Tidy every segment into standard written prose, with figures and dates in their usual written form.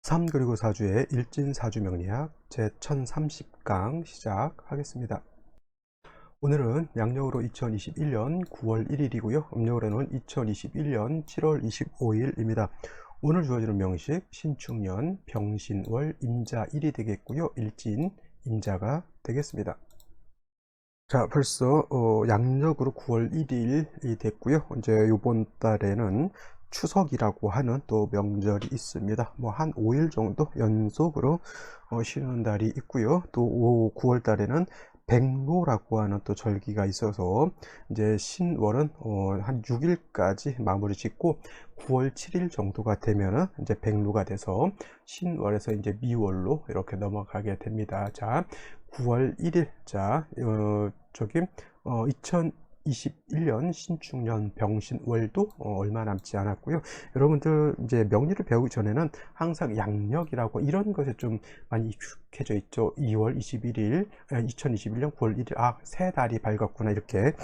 3 그리고 4주의 일진사주명리학 제1030강 시작하겠습니다. 오늘은 양력으로 2021년 9월 1일이고요. 음력으로는 2021년 7월 25일입니다. 오늘 주어지는 명식 신축년 병신월 임자일이 되겠고요. 일진 임자가 되겠습니다. 자, 벌써 양력으로 9월 1일이 됐고요. 이제 요번 달에는 추석이라고 하는 또 명절이 있습니다. 뭐 한 5일 정도 연속으로 쉬는 달이 있고요. 또 9월 달에는 백로라고 하는 또 절기가 있어서 이제 신월은 한 6일까지 마무리 짓고 9월 7일 정도가 되면은 이제 백로가 돼서 신월에서 이제 미월로 이렇게 넘어가게 됩니다. 자, 9월 1일 자 저기 2021년 신축년 병신월도 얼마 남지 않았고요. 여러분들 이제 명리를 배우기 전에는 항상 양력이라고 이런 것에 좀 많이 익숙해져 있죠. 2월 21일 2021년 9월 1일 세 달이 밝았구나 이렇게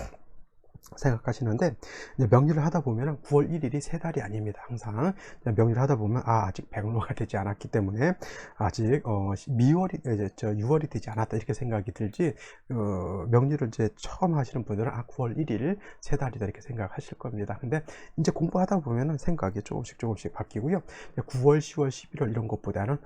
생각하시는데, 이제 명리를 하다 보면 9월 1일이 세 달이 아닙니다. 항상 명리를 하다 보면 아직 백로가 되지 않았기 때문에 아직 미월이 이제 6월이 되지 않았다 이렇게 생각이 들지, 명리를 이제 처음 하시는 분들은 9월 1일 세 달이다 이렇게 생각하실 겁니다. 근데 이제 공부하다 보면 생각이 조금씩 바뀌고요. 9월 10월 11월 이런 것보다는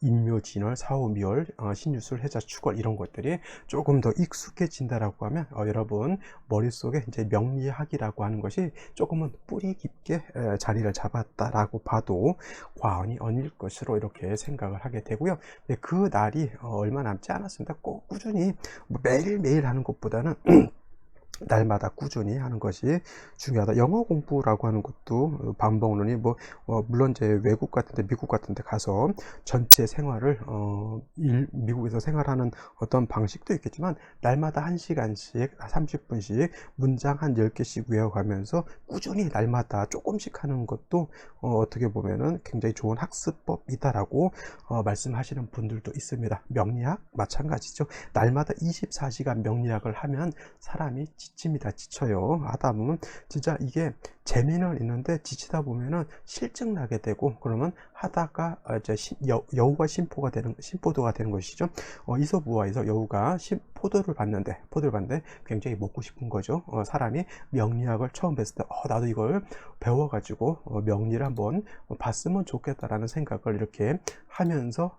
인묘 진월 사오 미월 신유술 해자 축월 이런 것들이 조금 더 익숙해진다라고 하면 여러분 머릿속에 이제 명리학이라고 하는 것이 조금은 뿌리 깊게 자리를 잡았다라고 봐도 과언이 아닐 것으로 이렇게 생각을 하게 되고요. 그 날이 얼마 남지 않았습니다. 꼭 꾸준히 매일매일 하는 것보다는 날마다 꾸준히 하는 것이 중요하다. 영어 공부라고 하는 것도 반복론이 물론 이제 외국 같은데 미국 같은데 가서 전체 생활을 미국에서 생활하는 어떤 방식도 있겠지만 날마다 1시간씩 30분씩 문장 한 10개씩 외워가면서 꾸준히 날마다 조금씩 하는 것도 어떻게 보면은 굉장히 좋은 학습법이다라고 말씀하시는 분들도 있습니다. 명리학 마찬가지죠. 날마다 24시간 명리학을 하면 사람이 지칩니다. 지쳐요. 하다 보면 진짜 이게 재미는 있는데 지치다 보면은 실증 나게 되고, 그러면 하다가 이제 여우가 심포도가 되는 것이죠. 이소부화에서 여우가 포도를 봤는데 굉장히 먹고 싶은 거죠. 사람이 명리학을 처음 뵀을 때 나도 이걸 배워가지고 명리를 한번 봤으면 좋겠다라는 생각을 이렇게 하면서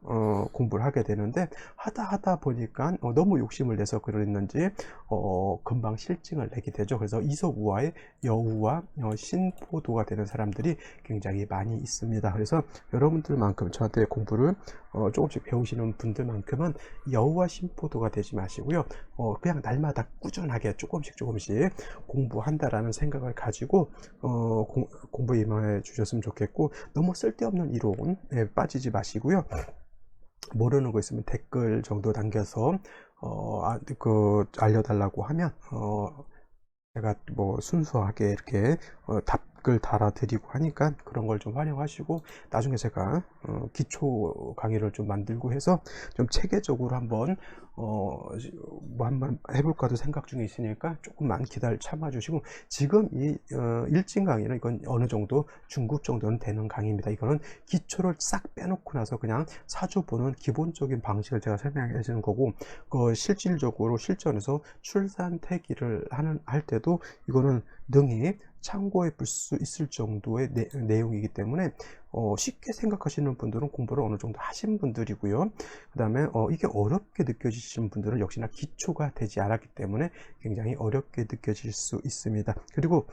공부를 하게 되는데, 하다 보니까 너무 욕심을 내서 그랬는지 금방 실증을 내게 되죠. 그래서 이소우화의 여우와 신포도가 되는 사람들이 굉장히 많이 있습니다. 그래서 여러분들만큼 저한테 공부를 조금씩 배우시는 분들만큼은 여우와 신포도가 되지 마시고요. 그냥 날마다 꾸준하게 조금씩 공부한다라는 생각을 가지고 공부에 임해 주셨으면 좋겠고, 너무 쓸데없는 이론에 빠지지 마시고요. 모르는 거 있으면 댓글 정도 남겨서 알려달라고 하면 제가 뭐 순수하게 이렇게 답글 달아드리고 하니까 그런 걸 좀 활용하시고, 나중에 제가 기초 강의를 좀 만들고 해서 좀 체계적으로 한번 한번 해볼까도 생각 중에 있으니까 조금만 참아 주시고, 지금 이 일진 강의는 이건 어느 정도 중급 정도는 되는 강의입니다. 이거는 기초를 싹 빼놓고 나서 그냥 사주 보는 기본적인 방식을 제가 설명해 주는 거고, 실질적으로 실전에서 출산 태기를 할 때도 이거는 능히 참고해 볼 수 있을 정도의 내용이기 때문에 쉽게 생각하시는 분들은 공부를 어느 정도 하신 분들이고요. 그 다음에 이게 어렵게 느껴지시는 분들은 역시나 기초가 되지 않았기 때문에 굉장히 어렵게 느껴질 수 있습니다. 그리고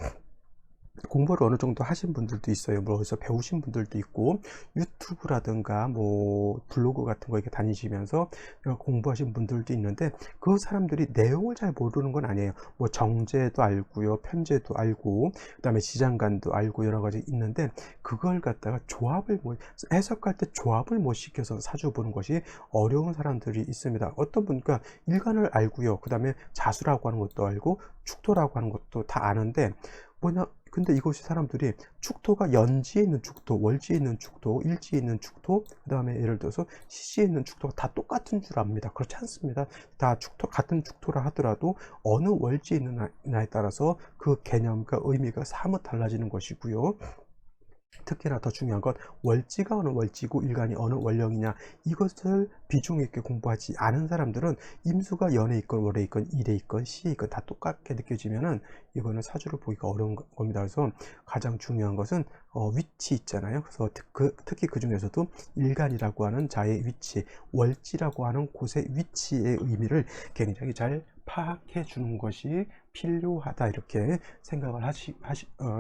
공부를 어느 정도 하신 분들도 있어요. 뭐 어디서 배우신 분들도 있고, 유튜브라든가 뭐 블로그 같은 거 이렇게 다니시면서 공부하신 분들도 있는데, 그 사람들이 내용을 잘 모르는 건 아니에요. 뭐 정제도 알고요, 편제도 알고, 그다음에 지장간도 알고 여러 가지 있는데, 그걸 갖다가 해석할 때 조합을 못 시켜서 사주 보는 것이 어려운 사람들이 있습니다. 어떤 분과 일간을 알고요, 그 다음에 자수라고 하는 것도 알고 축토라고 하는 것도 다 아는데, 근데 이것이 사람들이 축토가 연지에 있는 축토, 월지에 있는 축토, 일지에 있는 축토, 그 다음에 예를 들어서 시시에 있는 축토가 다 똑같은 줄 압니다. 그렇지 않습니다. 다 같은 축토라 하더라도 어느 월지에 있느냐에 따라서 그 개념과 의미가 사뭇 달라지는 것이고요. 특히나 더 중요한 건 월지가 어느 월지고 일간이 어느 월령이냐, 이것을 비중 있게 공부하지 않은 사람들은 임수가 연에 있건 월에 있건 일에 있건 시에 있건 다 똑같게 느껴지면은 이거는 사주를 보기가 어려운 겁니다. 그래서 가장 중요한 것은 위치 있잖아요. 그래서 특히 그 중에서도 일간이라고 하는 자의 위치, 월지라고 하는 곳의 위치의 의미를 굉장히 잘 파악해 주는 것이 필요하다, 이렇게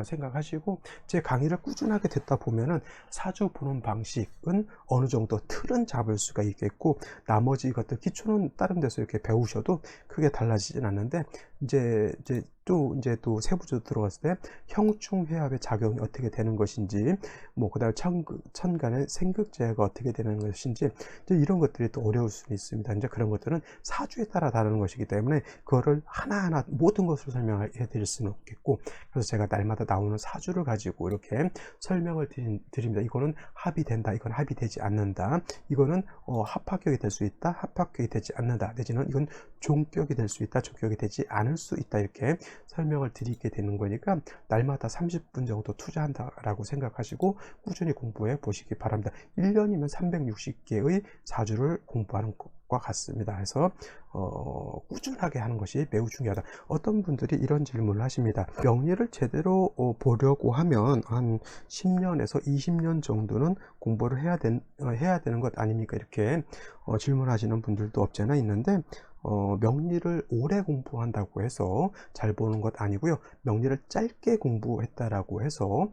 생각하시고 제 강의를 꾸준하게 듣다 보면은 사주 보는 방식은 어느 정도 틀은 잡을 수가 있겠고, 나머지 것들 기초는 다른 데서 이렇게 배우셔도 크게 달라지진 않는데, 이제 또 세부적으로 들어갔을 때 형충회합의 작용이 어떻게 되는 것인지, 뭐 그다음에 천간의 생극제가 어떻게 되는 것인지, 이제 이런 것들이 또 어려울 수는 있습니다. 이제 그런 것들은 사주에 따라 다르는 것이기 때문에 그거를 하나하나 모든 것을 설명해 드릴 수는 없겠고, 그래서 제가 날마다 나오는 사주를 가지고 이렇게 설명을 드립니다. 이거는 합이 된다, 이건 합이 되지 않는다, 이거는 합합격이 될 수 있다, 합합격이 되지 않는다, 내지는 이건 종격이 될 수 있다, 종격이 되지 않을 수 있다, 이렇게 설명을 드리게 되는 거니까 날마다 30분 정도 투자한다라고 생각하시고 꾸준히 공부해 보시기 바랍니다. 1년이면 360개의 사주를 공부하는 것과 같습니다. 그래서 꾸준하게 하는 것이 매우 중요하다. 어떤 분들이 이런 질문을 하십니다. 명리를 제대로 보려고 하면 한 10년에서 20년 정도는 공부를 해야 되는 것 아닙니까? 이렇게 질문하시는 분들도 없지 않아 있는데, 명리를 오래 공부한다고 해서 잘 보는 것 아니고요. 명리를 짧게 공부했다라고 해서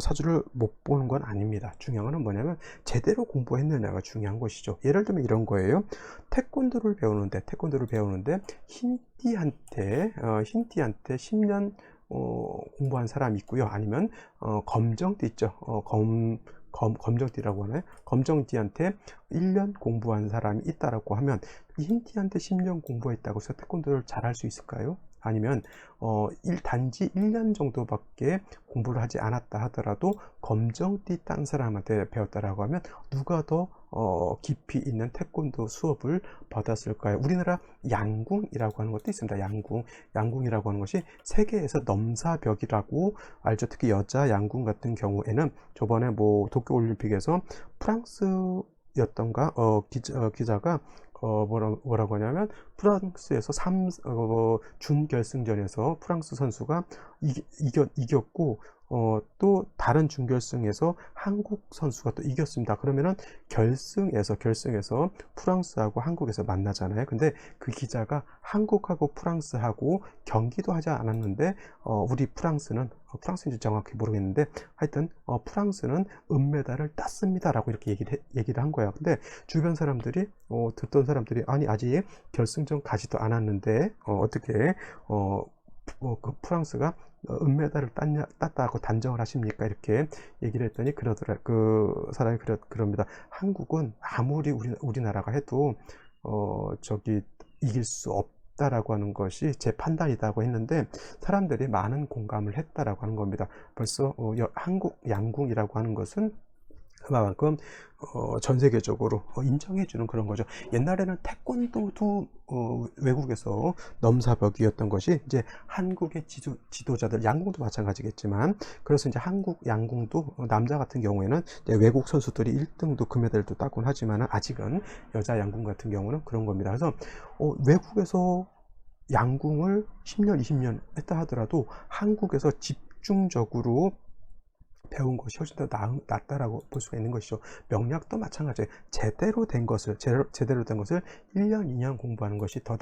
사주를 못 보는 건 아닙니다. 중요한 건 뭐냐면 제대로 공부했느냐가 중요한 것이죠. 예를 들면 이런 거예요. 태권도를 배우는데 흰띠한테 10년 공부한 사람이 있고요. 아니면 검정띠 있죠. 검정띠라고 하나요? 검정띠한테 1년 공부한 사람이 있다라고 하면 흰띠한테 10년 공부했다고 해서 태권도를 잘할 수 있을까요? 아니면 단지 1년 정도밖에 공부를 하지 않았다 하더라도 검정띠 딴 사람한테 배웠다라고 하면 누가 더 깊이 있는 태권도 수업을 받았을까요? 우리나라 양궁이라고 하는 것도 있습니다. 양궁이라고 하는 것이 세계에서 넘사벽이라고 알죠. 특히 여자 양궁 같은 경우에는 저번에 뭐 도쿄올림픽에서 프랑스였던가 기자가 뭐라고 하냐면 프랑스에서 준결승전에서 프랑스 선수가 이겼고 또 다른 준결승에서 한국 선수가 또 이겼습니다. 그러면은 결승에서 프랑스하고 한국에서 만나잖아요. 근데 그 기자가 한국하고 프랑스하고 경기도 하지 않았는데 우리 프랑스인지 정확히 모르겠는데 하여튼 프랑스는 은메달을 땄습니다 라고 이렇게 얘기를 한 거예요. 근데 주변 사람들이 듣던 사람들이 아니 아직 결승전 가지도 않았는데 어떻게 그 프랑스가 은메달을 땄다고 단정을 하십니까? 이렇게 얘기를 했더니 그 사람이 그럽니다. 한국은 아무리 우리나라가 해도 이길 수 없다라고 하는 것이 제 판단이다고 했는데 사람들이 많은 공감을 했다라고 하는 겁니다. 벌써 한국 양궁이라고 하는 것은 그만큼 전 세계적으로 인정해주는 그런 거죠. 옛날에는 태권도도 외국에서 넘사벽이었던 것이 이제 한국의 지도자들, 양궁도 마찬가지겠지만, 그래서 이제 한국 양궁도 남자 같은 경우에는 이제 외국 선수들이 1등도 금메달도 따곤 하지만 아직은 여자 양궁 같은 경우는 그런 겁니다. 그래서 외국에서 양궁을 10년, 20년 했다 하더라도 한국에서 집중적으로 배운 것이 훨씬 더 낫다라고 볼 수가 있는 것이죠. 명리학도 마찬가지예요. 제대로 된 것을 1년, 2년 공부하는 것이 더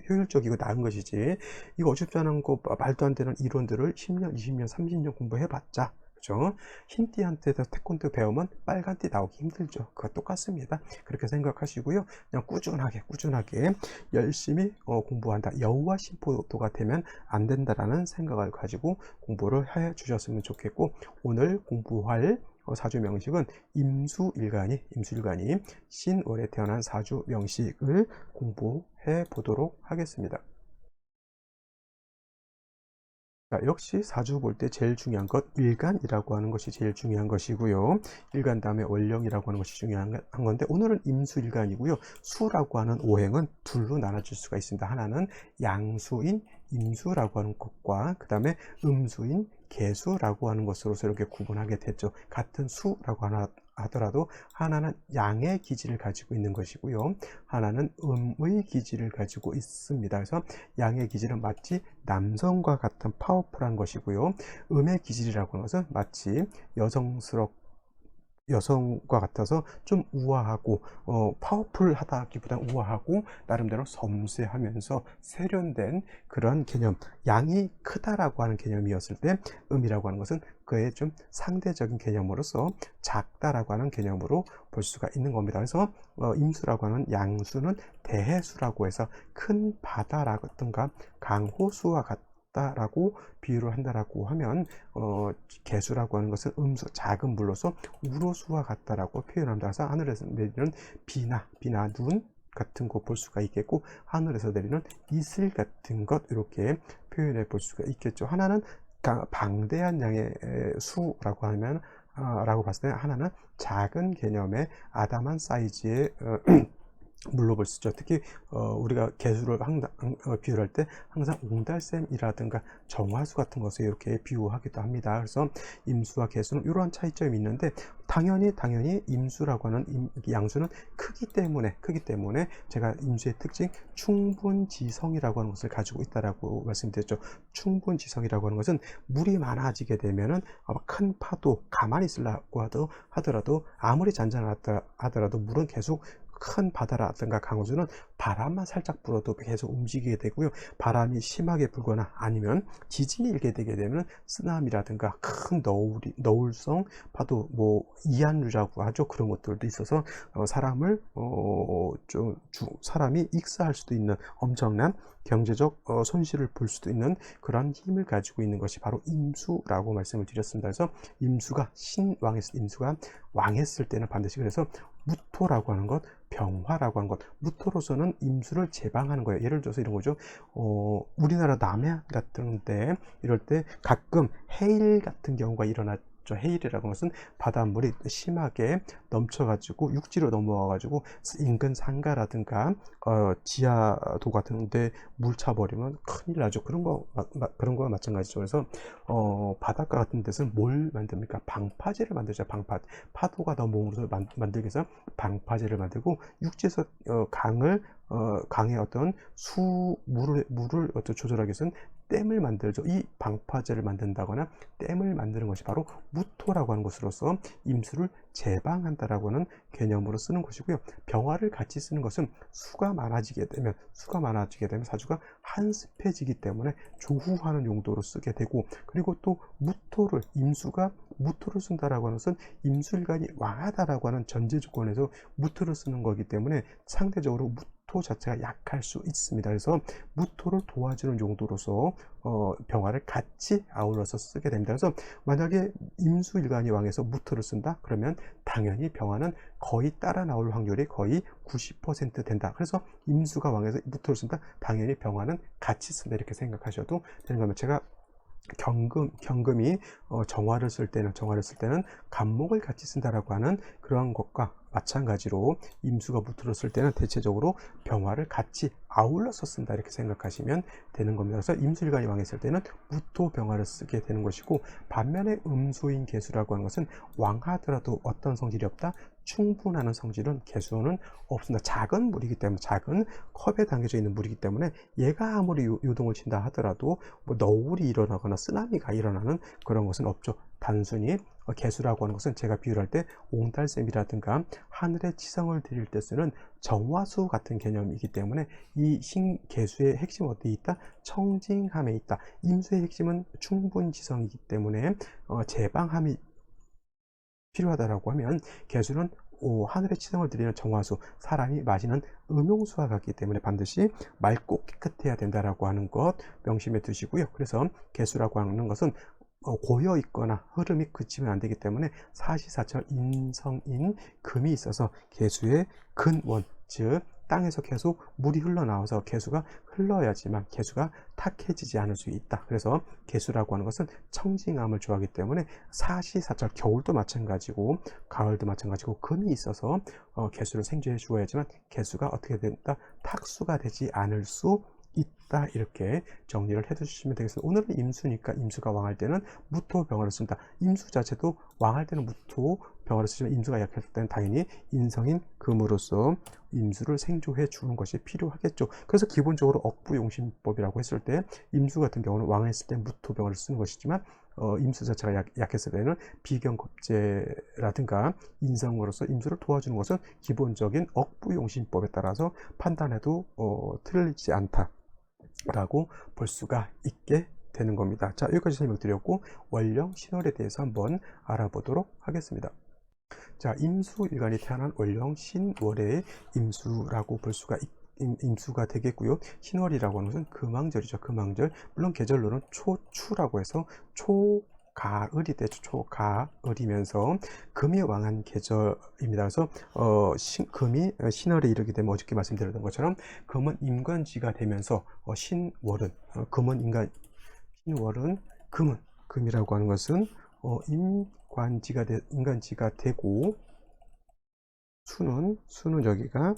효율적이고 나은 것이지, 이거 어줍지 않은 거 말도 안 되는 이론들을 10년, 20년, 30년 공부해봤자, 그렇죠? 흰띠한테서 태권도 배우면 빨간띠 나오기 힘들죠. 그거 똑같습니다. 그렇게 생각하시고요. 그냥 꾸준하게 열심히 공부한다. 여우와 심포도가 되면 안 된다라는 생각을 가지고 공부를 해 주셨으면 좋겠고, 오늘 공부할 사주 명식은 임수일간이 신월에 태어난 사주 명식을 공부해 보도록 하겠습니다. 역시 사주 볼 때 제일 중요한 것 일간이라고 하는 것이 제일 중요한 것이고요. 일간 다음에 월령이라고 하는 것이 중요한 건데, 오늘은 임수일간이고요. 수라고 하는 오행은 둘로 나눠질 수가 있습니다. 하나는 양수인 임수라고 하는 것과 그 다음에 음수인 개수라고 하는 것으로서 이렇게 구분하게 됐죠. 같은 수라고 하더라도 하나는 양의 기질을 가지고 있는 것이고요, 하나는 음의 기질을 가지고 있습니다. 그래서 양의 기질은 마치 남성과 같은 파워풀한 것이고요, 음의 기질이라고 하는 것은 마치 여성과 같아서 좀 우아하고 파워풀하다기보다는 우아하고 나름대로 섬세하면서 세련된 그런 개념, 양이 크다라고 하는 개념이었을 때 음이라고 하는 것은 그의 좀 상대적인 개념으로서 작다라고 하는 개념으로 볼 수가 있는 겁니다. 그래서 임수라고 하는 양수는 대해수라고 해서 큰 바다라든가 강호수와 같다라고 비유를 한다라고 하면, 개수라고 하는 것은 음수, 작은 물로서 우로수와 같다라고 표현합니다. 그래서 하늘에서 내리는 비나 눈 같은 거 볼 수가 있겠고, 하늘에서 내리는 이슬 같은 것 이렇게 표현해 볼 수가 있겠죠. 하나는 방대한 양의 수라고 하면 라고 봤을 때, 하나는 작은 개념의 아담한 사이즈의 물로 볼 수 있죠. 특히 우리가 개수를 비유할 때 항상 옹달샘이라든가 정화수 같은 것을 이렇게 비유하기도 합니다. 그래서 임수와 개수는 이러한 차이점이 있는데, 당연히 임수라고 하는 양수는 크기 때문에 제가 임수의 특징 충분지성이라고 하는 것을 가지고 있다라고 말씀드렸죠. 충분지성이라고 하는 것은 물이 많아지게 되면은 큰 파도, 가만히 있으려고 하더라도 아무리 잔잔하다 하더라도 물은 계속 큰 바다라든가 강우주는 바람만 살짝 불어도 계속 움직이게 되고요, 바람이 심하게 불거나 아니면 지진이 일게 되게 되면 쓰나미라든가 큰 너울성 파도, 이한류라고 하죠. 그런 것들도 있어서 사람이 익사할 수도 있는 엄청난 경제적 손실을 볼 수도 있는 그런 힘을 가지고 있는 것이 바로 임수라고 말씀을 드렸습니다. 그래서 임수가 왕했을 때는 반드시, 그래서 무토라고 하는 것, 병화라고 하는 것, 무토로서는 임수를 제방하는 거예요. 예를 들어서 이런 거죠. 우리나라 남해 같은데 이럴 때 가끔 해일 같은 경우가 일어났죠. 해일이라고 하는 것은 바닷물이 심하게 넘쳐가지고 육지로 넘어와가지고 인근 상가라든가 지하도 같은데 물 차버리면 큰일 나죠. 그런 거와 마찬가지죠. 그래서 바닷가 같은 데서는 뭘 만듭니까? 방파제를 만들죠. 파도가 넘어오면서 만들기 위해서 방파제를 만들고, 육지에서 강의 어떤 물을 조절하기 위해서는 댐을 만들죠. 이 방파제를 만든다거나 댐을 만드는 것이 바로 무토라고 하는 것으로서 임수를 제방한다라고 하는 개념으로 쓰는 것이고요. 병화를 같이 쓰는 것은 수가 많아지게 되면 사주가 한습해지기 때문에 조후하는 용도로 쓰게 되고, 그리고 또 임수가 무토를 쓴다라고 하는 것은 임수일간이 왕하다라고 하는 전제 조건에서 무토를 쓰는 거기 때문에 상대적으로 무토 자체가 약할 수 있습니다. 그래서 무토를 도와주는 용도로서 병화를 같이 아울러서 쓰게 됩니다. 그래서 만약에 임수일간이 왕해서 무토를 쓴다 그러면 당연히 병화는 거의 따라 나올 확률이 거의 90% 된다. 그래서 임수가 왕해서 무토를 쓴다, 당연히 병화는 같이 쓴다, 이렇게 생각하셔도 되는 겁니다. 제가 경금이 정화를 쓸 때는 간목을 같이 쓴다라고 하는 그러한 것과 마찬가지로 임수가 무토를 쓸 때는 대체적으로 병화를 같이 아울러서 쓴다, 이렇게 생각하시면 되는 겁니다. 그래서 임수일간이 왕했을 때는 무토 병화를 쓰게 되는 것이고, 반면에 음수인 개수라고 하는 것은 왕하더라도 어떤 성질이 없다, 충분한 성질은 개수는 없습니다. 작은 물이기 때문에, 작은 컵에 담겨져 있는 물이기 때문에 얘가 아무리 요동을 친다 하더라도 너울이 일어나거나 쓰나미가 일어나는 그런 것은 없죠. 단순히 개수라고 하는 것은 제가 비유를 할 때 옹달샘이라든가 하늘의 치성을 드릴 때 쓰는 정화수 같은 개념이기 때문에, 이 신개수의 핵심은 어디에 있다? 청징함에 있다. 임수의 핵심은 충분지성이기 때문에 제방함이 필요하다라고 하면, 개수는 하늘의 치성을 드리는 정화수, 사람이 마시는 음용수와 같기 때문에 반드시 맑고 깨끗해야 된다라고 하는 것 명심해 두시고요. 그래서 개수라고 하는 것은 고여 있거나 흐름이 그치면 안 되기 때문에 사시사철 인성인 금이 있어서 개수의 근원, 즉 땅에서 계속 물이 흘러나와서 개수가 흘러야지만 개수가 탁해지지 않을 수 있다. 그래서 개수라고 하는 것은 청징함을 좋아하기 때문에 사시사철, 겨울도 마찬가지고 가을도 마찬가지고 금이 있어서 개수를 생존해 주어야지만 개수가 어떻게 된다? 탁수가 되지 않을 수 있다. 있다, 이렇게 정리를 해 주시면 되겠습니다. 오늘은 임수니까 임수가 왕할 때는 무토병화를 쓴다. 임수 자체도 왕할 때는 무토병화를 쓰지만 임수가 약했을 때는 당연히 인성인 금으로서 임수를 생조해 주는 것이 필요하겠죠. 그래서 기본적으로 억부용신법이라고 했을 때 임수 같은 경우는 왕했을 때 무토병화를 쓰는 것이지만 임수 자체가 약했을 때는 비견겁제라든가 인성으로서 임수를 도와주는 것은 기본적인 억부용신법에 따라서 판단해도 틀리지 않다라고 볼 수가 있게 되는 겁니다. 자, 여기까지 설명드렸고 원령 신월에 대해서 한번 알아보도록 하겠습니다. 자, 임수일간이 태어난 원령 신월의 임수라고 볼 수가 임수가 되겠고요. 신월이라고 하는 것은 금왕절이죠. 금왕절. 물론 계절로는 초추라고 해서 초가을이 되죠. 초가을이면서 금이 왕한 계절입니다. 그래서 금이 신월에 이르게 되면 어저께 말씀드렸던 것처럼 금은 임관지가 되면서 신월은 신월은 금이라고 하는 것은 인간지가 되고 수는 여기가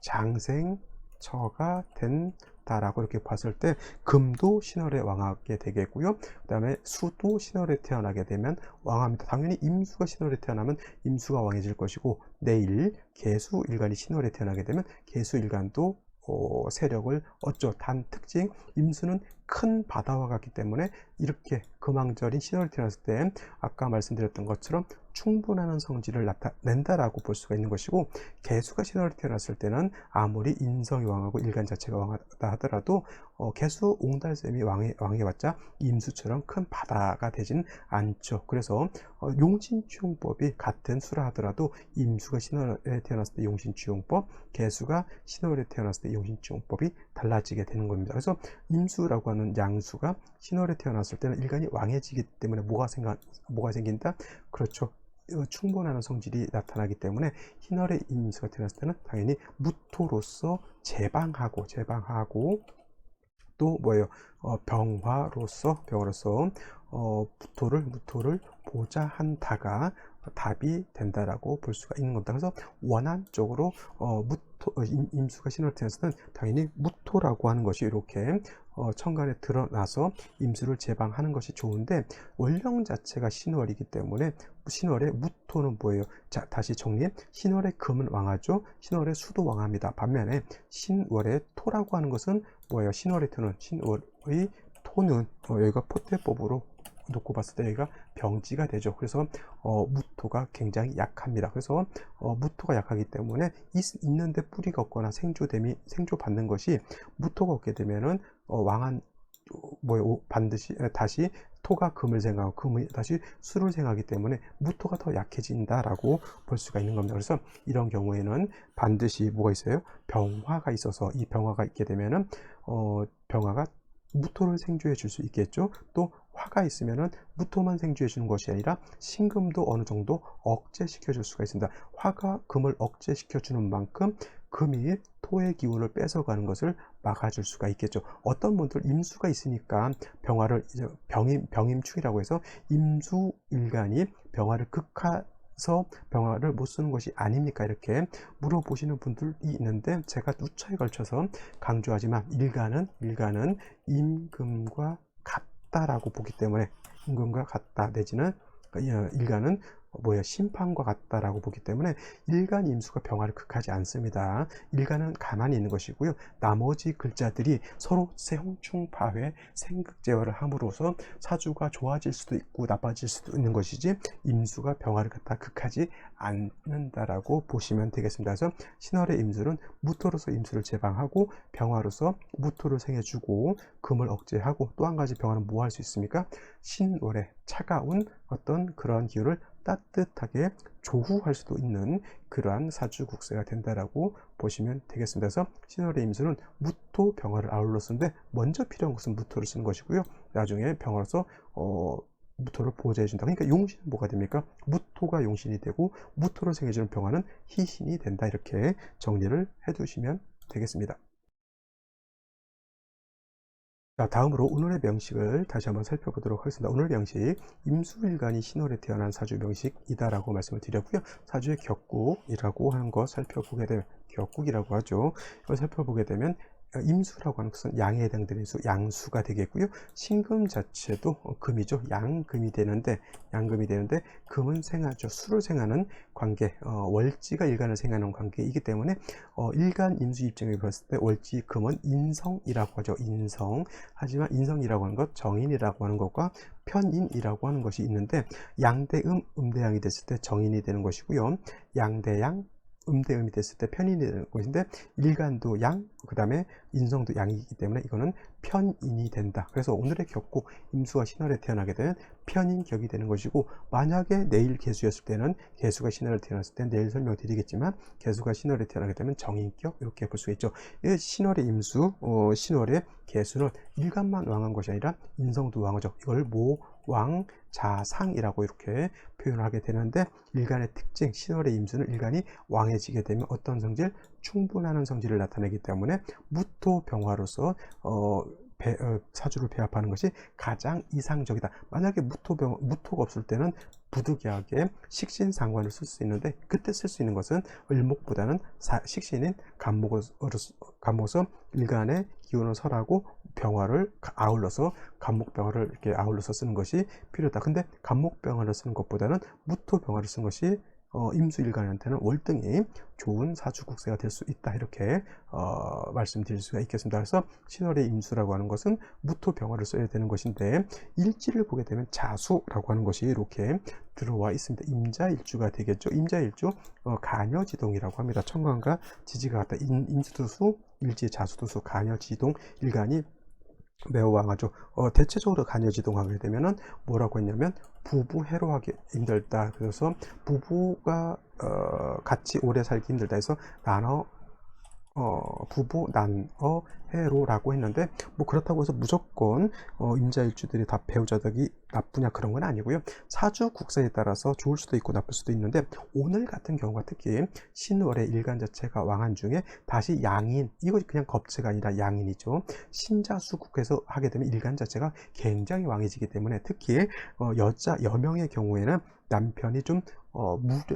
장생처가 된다라고 이렇게 봤을 때 금도 신월에 왕하게 되겠고요. 그 다음에 수도 신월에 태어나게 되면 왕합니다. 당연히 임수가 신월에 태어나면 임수가 왕해질 것이고 내일 계수일간이 신월에 태어나게 되면 계수일간도 세력을 얻죠. 단 특징, 임수는 큰 바다와 같기 때문에 이렇게 금왕절인 신월에 태어났을 때 아까 말씀드렸던 것처럼 충분한 성질을 나타낸다라고 볼 수가 있는 것이고, 계수가 신월에 태어났을 때는 아무리 인성이 왕하고 일간 자체가 왕하다 하더라도 계수 옹달샘이 왕해봤자 임수처럼 큰 바다가 되지는 않죠. 그래서 용신추용법이 같은 수라 하더라도 임수가 신월에 태어났을 때 용신추용법, 계수가 신월에 태어났을 때 용신추용법이 달라지게 되는 겁니다. 그래서 임수라고 하는 양수가 신월에 태어났을 때는 일간이 왕해지기 때문에 뭐가 생긴다? 그렇죠. 충분한 성질이 나타나기 때문에 신월의 임수가 태어났을 때는 당연히 무토로서 제방하고 또 뭐예요? 병화로서 무토를 보좌한다가 답이 된다라고 볼 수가 있는 겁니다. 그래서 원한적으로 임수가 신월에 태어났을 때는 당연히 무토라고 하는 것이 이렇게 천간에 드러나서 임수를 제방하는 것이 좋은데, 원령 자체가 신월이기 때문에 신월의 무토는 뭐예요? 자, 다시 정리. 신월의 금은 왕하죠. 신월의 수도 왕합니다. 반면에 신월의 토라고 하는 것은 뭐예요? 신월의 토는 여기가 포태법으로 놓고 봤을 때 여기가 병지가 되죠. 그래서 무토가 굉장히 약합니다. 그래서 무토가 약하기 때문에 있는데 뿌리가 없거나 생조받는 것이, 무토가 없게 되면은 왕한 반드시 다시 토가 금을 생각하고 금이 다시 수를 생각하기 때문에 무토가 더 약해진다라고 볼 수가 있는 겁니다. 그래서 이런 경우에는 반드시 뭐가 있어요? 병화가 있어서, 이 병화가 있게 되면은 병화가 무토를 생조해 줄 수 있겠죠. 또 화가 있으면은 무토만 생조해 주는 것이 아니라 신금도 어느 정도 억제시켜 줄 수가 있습니다. 화가 금을 억제시켜 주는 만큼 금이 토의 기운을 뺏어가는 것을 막아줄 수가 있겠죠. 어떤 분들 임수가 있으니까 병화를 이제 병임충이라고 해서 임수일간이 병화를 극화서 병화를 못 쓰는 것이 아닙니까? 이렇게 물어보시는 분들이 있는데, 제가 누차에 걸쳐서 강조하지만 일간은 임금과 같다라고 보기 때문에, 임금과 같다 내지는 일간은 심판과 같다라고 보기 때문에 일간 임수가 병화를 극하지 않습니다. 일간은 가만히 있는 것이고요. 나머지 글자들이 서로 세홍충파회, 생극제화를 함으로써 사주가 좋아질 수도 있고 나빠질 수도 있는 것이지, 임수가 병화를 갖다 극하지 않는다라고 보시면 되겠습니다. 그래서 신월의 임수는 무토로서 임수를 제방하고 병화로서 무토를 생해주고 금을 억제하고, 또 한 가지 병화는 뭐 할 수 있습니까? 신월의 차가운 어떤 그런 기운을 따뜻하게 조후할 수도 있는 그러한 사주국세가 된다라고 보시면 되겠습니다. 그래서 신월의 임수는 무토 병화를 아울러 쓰는데, 먼저 필요한 것은 무토를 쓰는 것이고요. 나중에 병화로서 무토를 보호해 준다. 그러니까 용신은 뭐가 됩니까? 무토가 용신이 되고 무토를 생해주는 병화는 희신이 된다. 이렇게 정리를 해두시면 되겠습니다. 자, 다음으로 오늘의 명식을 다시 한번 살펴보도록 하겠습니다. 오늘 명식, 임수일간이 신월에 태어난 사주 명식이다라고 말씀을 드렸고요. 사주의 격국이라고 하는 거 살펴보게 되면, 격국이라고 하죠. 이걸 살펴보게 되면 임수라고 하는 것은 양에 해당되는 수, 양수가 되겠고요. 신금 자체도 금이죠. 양금이 되는데 금은 생하죠. 수를 생하는 관계, 월지가 일간을 생하는 관계이기 때문에 일간 임수 입장에 봤을 때 월지 금은 인성이라고 하죠. 인성. 하지만 인성이라고 하는 것, 정인이라고 하는 것과 편인이라고 하는 것이 있는데, 양대음, 음대양이 됐을 때 정인이 되는 것이고요. 양대양, 음대음이 됐을 때 편인이 되는 것인데, 일간도 양, 그 다음에 인성도 양이기 때문에 이거는 편인이 된다. 그래서 오늘의 격고 임수가 신월에 태어나게 되면 편인격이 되는 것이고, 만약에 내일 개수였을 때는, 개수가 신월에 태어났을 때 내일 설명드리겠지만, 개수가 신월에 태어나게 되면 정인격, 이렇게 볼 수가 있죠. 신월의 임수, 신월의 개수는 일간만 왕한 것이 아니라 인성도 왕하죠. 이걸 모왕 자상이라고 이렇게 표현하게 되는데, 일간의 특징, 신월의 임수는 일간이 왕해지게 되면 어떤 성질? 충분하는 성질을 나타내기 때문에 무토병화로서 사주를 배합하는 것이 가장 이상적이다. 만약에 무토가 없을 때는 부득이하게 식신상관을 쓸 수 있는데, 그때 쓸 수 있는 것은 을목보다는 식신인 간목으로서 일간의 기운을 설하고 병화를 아울러서 간목병화를 이렇게 아울러서 쓰는 것이 필요하다. 근데 간목병화를 쓰는 것보다는 무토병화를 쓰는 것이 임수일간한테는 월등히 좋은 사주국세가 될 수 있다. 이렇게 말씀드릴 수가 있겠습니다. 그래서 신월의 임수라고 하는 것은 무토병화를 써야 되는 것인데, 일지를 보게 되면 자수라고 하는 것이 이렇게 들어와 있습니다. 임자일주가 되겠죠. 임자일주 간여지동이라고 합니다. 천간과 지지가 같다. 임수도수, 일지, 자수도수, 간여지동, 일간이 매우 왕하죠. 대체적으로 간여지동하게 되면은 뭐라고 했냐면 부부해로하기 힘들다. 그래서 부부가 같이 오래 살기 힘들다 해서 부부, 난어, 해로라고 했는데, 뭐 그렇다고 해서 무조건 임자일주들이 다 배우자덕이 나쁘냐 그런 건 아니고요. 사주 국사에 따라서 좋을 수도 있고 나쁠 수도 있는데, 오늘 같은 경우가 특히 신월의 일간 자체가 왕한 중에 다시 양인, 이거 그냥 겁체가 아니라 양인이죠. 신자수국에서 하게 되면 일간 자체가 굉장히 왕해지기 때문에, 특히 여명의 경우에는 남편이 좀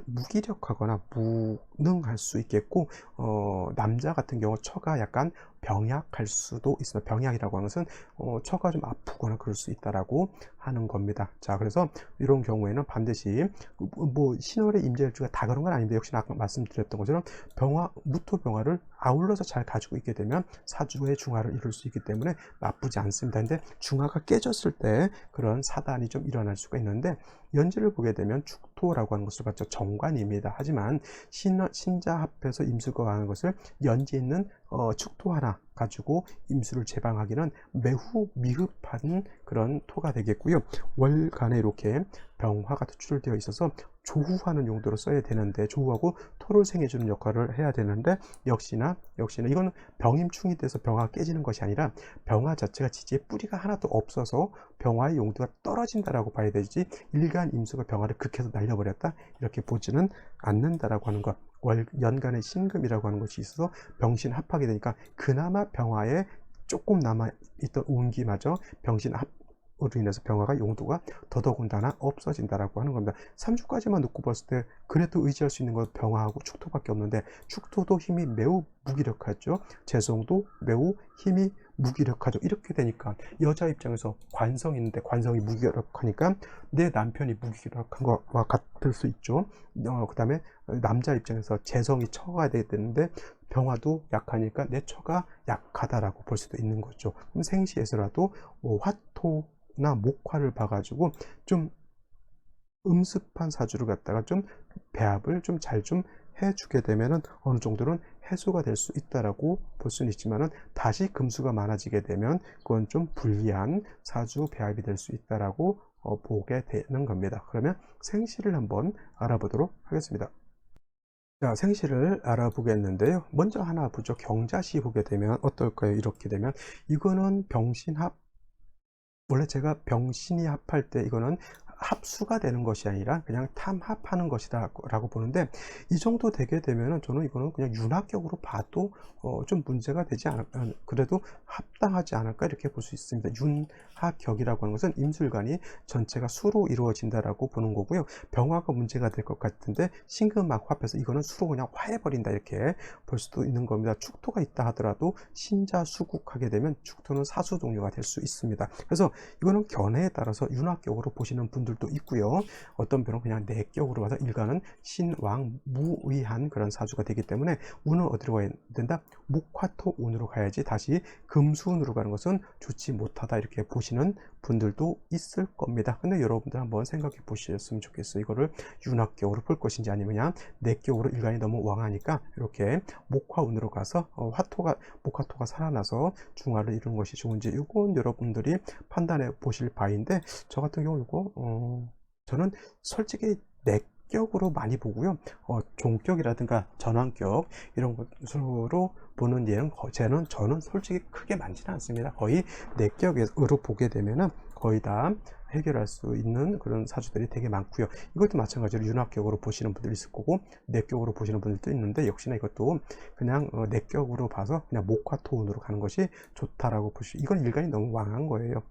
무기력하거나 무능할 수 있겠고, 남자 같은 경우 처가 약간 병약할 수도 있습니다. 병약이라고 하는 것은 처가 좀 아프거나 그럴 수 있다라고 하는 겁니다. 자, 그래서 이런 경우에는 반드시 뭐 신월의 임자일주가 다 그런 건 아닌데, 역시나 아까 말씀드렸던 것처럼 무토병화를 아울러서 잘 가지고 있게 되면 사주의 중화를 이룰 수 있기 때문에 나쁘지 않습니다. 근데 중화가 깨졌을 때 그런 사단이 좀 일어날 수가 있는데, 연지를 보게 되면 축토라고 하는 것을 봤죠. 정관입니다. 하지만 신자 합해서 임수가 하는 것을 연지 있는 축토 하나 가지고 임수를 제방하기는 매우 미흡한 그런 토가 되겠고요. 월간에 이렇게 병화가 투출되어 있어서 조후하는 용도로 써야 되는데, 조후하고 토를 생해주는 역할을 해야 되는데, 역시나 이거는 병임충이 돼서 병화가 깨지는 것이 아니라 병화 자체가 지지에 뿌리가 하나도 없어서 병화의 용도가 떨어진다라고 봐야 되지, 일간 임수가 병화를 극해서 날려버렸다 이렇게 보지는 않는다라고 하는 것. 연간의 신금이라고 하는 것이 있어서 병신 합하게 되니까 그나마 병화에 조금 남아있던 운기마저 병신 합으로 인해서 병화가 용도가 더더군다나 없어진다라고 하는 겁니다. 3주까지만 놓고 봤을 때 그래도 의지할 수 있는 건 병화하고 축토밖에 없는데, 축토도 힘이 매우 무기력하죠. 재성도 매우 힘이 무기력하죠. 이렇게 되니까 여자 입장에서 관성이 있는데 관성이 무기력하니까 내 남편이 무기력한 것과 같을 수 있죠. 그 다음에 남자 입장에서 재성이 처가 되는데 병화도 약하니까 내 처가 약하다라고 볼 수도 있는 거죠. 그럼 생시에서라도 화토나 목화를 봐가지고 좀 음습한 사주를 갖다가 좀 배합을 좀 잘 좀 해주게 되면은 어느 정도는 해소가 될 수 있다라고 볼 수는 있지만은, 다시 금수가 많아지게 되면 그건 좀 불리한 사주 배합이 될 수 있다라고 보게 되는 겁니다. 그러면 생시를 한번 알아보도록 하겠습니다. 자, 생시를 알아보겠는데요. 먼저 하나 보죠. 경자시 보게 되면 어떨까요? 이렇게 되면 이거는 병신합, 원래 제가 병신이 합할 때 이거는 합수가 되는 것이 아니라 그냥 탐합하는 것이다 라고 보는데, 이 정도 되게 되면은 저는 이거는 그냥 윤학격으로 봐도 좀 문제가 되지 않을까, 그래도 합당하지 않을까 이렇게 볼 수 있습니다. 윤학격이라고 하는 것은 임술관이 전체가 수로 이루어진다라고 보는 거고요. 병화가 문제가 될 것 같은데 신금막 합해서 이거는 수로 그냥 화해버린다 이렇게 볼 수도 있는 겁니다. 축토가 있다 하더라도 신자수국하게 되면 축토는 사수 동료가 될 수 있습니다. 그래서 이거는 견해에 따라서 윤학격으로 보시는 분들도 있고요. 어떤 분은 그냥 내격으로 봐서 일간은 신왕 무의한 그런 사주가 되기 때문에 운은 어디로 가야 된다? 목화토 운으로 가야지 다시 금수운으로 가는 것은 좋지 못하다 이렇게 보시는 분들도 있을 겁니다. 근데 여러분들 한번 생각해 보셨으면 좋겠어요. 이거를 윤학격으로 볼 것인지 아니면 내격으로 일간이 너무 왕하니까 이렇게 목화운으로 가서 목화토가 살아나서 중화를 이루는 것이 좋은지, 이건 여러분들이 판단해 보실 바인데, 저 같은 경우 이거 저는 솔직히 내격으로 많이 보고요. 종격이라든가 전환격 이런 것으로 보는 예는 저는 솔직히 크게 많지는 않습니다. 거의 내격으로 보게 되면은 거의 다 해결할 수 있는 그런 사주들이 되게 많고요. 이것도 마찬가지로 윤학격으로 보시는 분들이 있을 거고 내격으로 보시는 분들도 있는데, 역시나 이것도 그냥 내격으로 봐서 그냥 목화토운으로 가는 것이 좋다라고 이건 일간이 너무 왕한 거예요.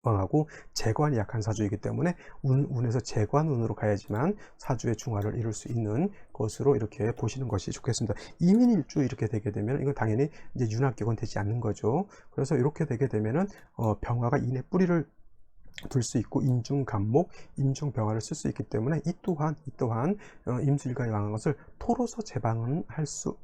왕하고 재관이 약한 사주이기 때문에 운에서 재관운으로 가야지만 사주의 중화를 이룰 수 있는 것으로 이렇게 보시는 것이 좋겠습니다. 이민일주 이렇게 되게 되면 이건 당연히 이제 윤학격은 되지 않는 거죠. 그래서 이렇게 되게 되면은 병화가 인의 뿌리를 둘 수 있고 인중간목, 인중병화를 쓸 수 있기 때문에 이 또한 임술일간이 왕한 것을 토로서 제방은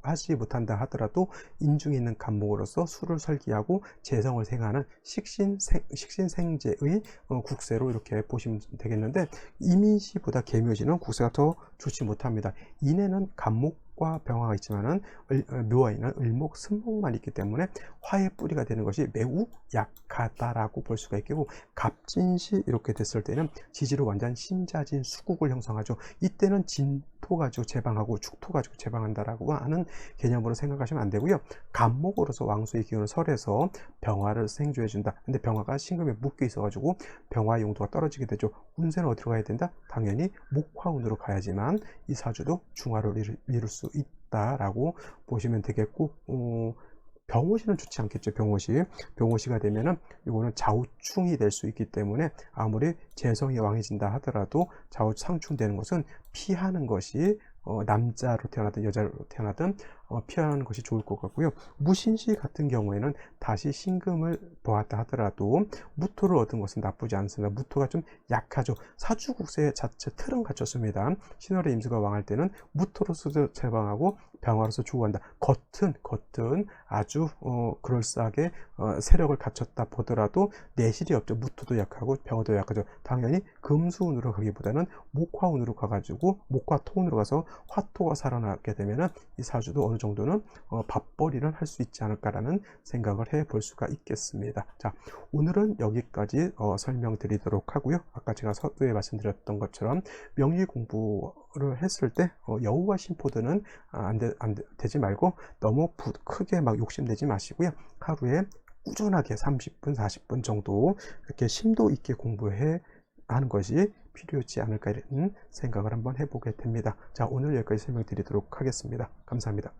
하지 못한다 하더라도 인중에 있는 간목으로서 수를 설기하고 재성을 생하는 식신생재의 국세로 이렇게 보시면 되겠는데, 이민시보다 계묘지는 국세가 더 좋지 못합니다. 인에는 간목과 병화가 있지만은 묘화에는 을목, 승목만 있기 때문에 화의 뿌리가 되는 것이 매우 약하다라고 볼 수가 있고, 갑진시 이렇게 됐을 때는 지지로 완전 신자진 수국을 형성하죠. 이때는 진토 가지고 제방하고 축토 가지고 제방한다라고 하는 개념으로 생각하시면 안 되고요. 간목으로서 왕수의 기운을 설해서 병화를 생조해 준다. 근데 병화가 신금에 묶여 있어 가지고 병화의 용도가 떨어지게 되죠. 운세는 어디로 가야 된다? 당연히 목화운으로 가야지만 이 사주도 중화를 이룰 수 있다라고 보시면 되겠고, 병호시는 좋지 않겠죠. 병호시가 되면은 이거는 좌우충이 될 수 있기 때문에 아무리 재성이 왕해진다 하더라도 좌우상충되는 것은 피하는 것이 남자로 태어나든 여자로 태어나든 피하는 것이 좋을 것 같고요. 무신시 같은 경우에는 다시 신금을 보았다 하더라도 무토를 얻은 것은 나쁘지 않습니다. 무토가 좀 약하죠. 사주국세 자체 틀은 갖췄습니다. 신월의 임수가 왕할 때는 무토로서 제방하고 병화로서 주고한다. 겉은 아주 그럴싸하게 세력을 갖췄다 보더라도 내실이 없죠. 무토도 약하고 병화도 약하죠. 당연히 금수운으로 가기보다는 목화운으로 가가지고 목화토운으로 가서 화토가 살아나게 되면은 이 사주도 어느 정도는 밥벌이를 할 수 있지 않을까라는 생각을 해볼 수가 있겠습니다. 자, 오늘은 여기까지 설명드리도록 하고요. 아까 제가 서두에 말씀드렸던 것처럼 명리 공부를 했을 때 여우와 심포드는 되지 말고 너무 크게 막 욕심내지 마시고요. 하루에 꾸준하게 30분, 40분 정도 이렇게 심도 있게 공부해 하는 것이 필요하지 않을까 이런 생각을 한번 해보게 됩니다. 자, 오늘 여기까지 설명드리도록 하겠습니다. 감사합니다.